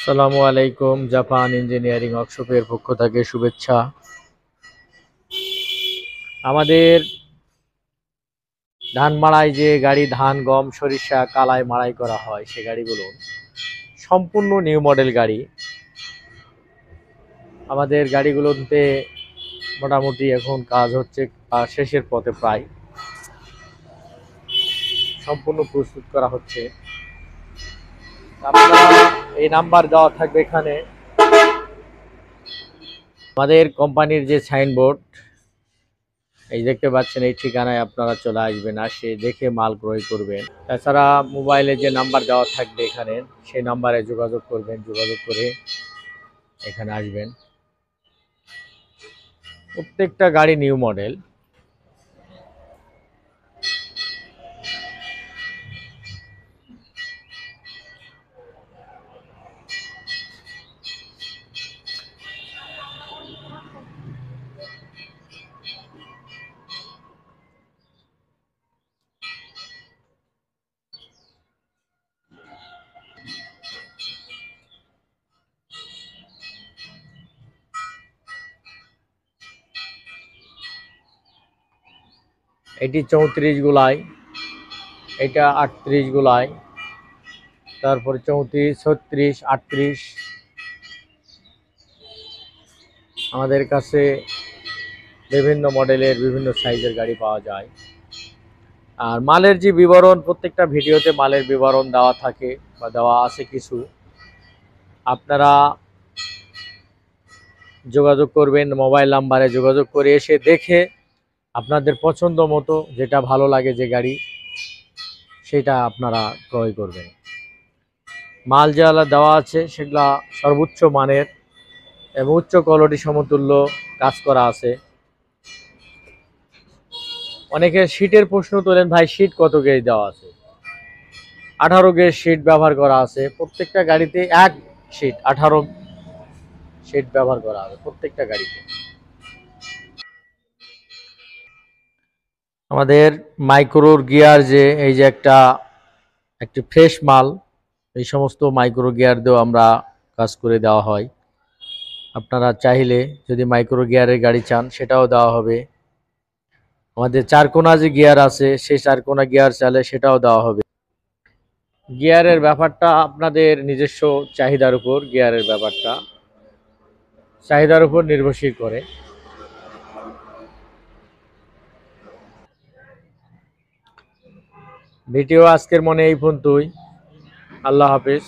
আসসালামু আলাইকুম। Japan engineering ওয়ার্কশপের পক্ষ থেকে শুভেচ্ছা। আমাদের ধান মাড়াই যে গাড়ি, ধান গম সরিষা কালাই মাড়াই করা হয়, সে গাড়িগুলো সম্পূর্ণ নিউ মডেল গাড়ি। আমাদের গাড়িগুলোতে মোটামুটি এখন কাজ হচ্ছে, শেষের পথে, প্রায় সম্পূর্ণ প্রস্তুত করা হচ্ছে। আপনারা এই নাম্বার দেওয়া থাকবে এখানে। আমাদের কোম্পানির যে সাইনবোর্ড এই দেখতে পাচ্ছেন, এই ঠিকানায় আপনারা চলে আসবেন, আসে দেখে মাল ক্রয় করবেন। তাছাড়া মোবাইলে যে নাম্বার দেওয়া থাকবে এখানে, সেই নাম্বারে যোগাযোগ করবেন, যোগাযোগ করে এখানে আসবেন। প্রত্যেকটা গাড়ি নিউ মডেল। এটি 34 গুলাই, এটা 38 গুলাই, তারপরে 34, 36, 38। আমাদের কাছে বিভিন্ন মডেলের বিভিন্ন সাইজের গাড়ি পাওয়া যায়। আর মালের যে বিবরণ, প্রত্যেকটা ভিডিওতে মালের বিবরণ দেওয়া থাকে বা দেওয়া আছে কিছু। আপনারা যোগাযোগ করবেন, মোবাইল নাম্বারে যোগাযোগ করে এসে দেখে আপনাদের পছন্দ মতো যেটা ভালো লাগে, যে গাড়ি, সেটা আপনারা ক্রয় করবেন। মাল যেগুলো দেওয়া আছে সেগুলা সর্বোচ্চ মানের এবং উচ্চ কোয়ালিটি সমতুল্য কাজ করা আছে। অনেকে শীটের প্রশ্ন তোলেন, ভাই শীট কত গেজ দেওয়া আছে? 18 গেজ শীট ব্যবহার করা আছে প্রত্যেকটা গাড়িতে। এক শীট 18 শীট ব্যবহার করা হবে প্রত্যেকটা গাড়িতে। আমাদের মাইক্রোর গিয়ার, যে এই যে একটি ফ্রেশ মাল, এই সমস্ত মাইক্রো গিয়ার দিয়েও আমরা কাজ করে দেওয়া হয়। আপনারা চাইলে যদি মাইক্রো গিয়ারের গাড়ি চান, সেটাও দেওয়া হবে। আমাদের চারকোনা যে গিয়ার আছে, সেই চারকোনা গিয়ার চাইলে সেটাও দেওয়া হবে। গিয়ারের ব্যাপারটা আপনাদের নিজস্ব চাহিদার উপর, গিয়ারের ব্যাপারটা চাহিদার উপর নির্ভরশীল করে। ভিডিও আজকের মনে এই পর্যন্তই। আল্লাহ হাফেজ।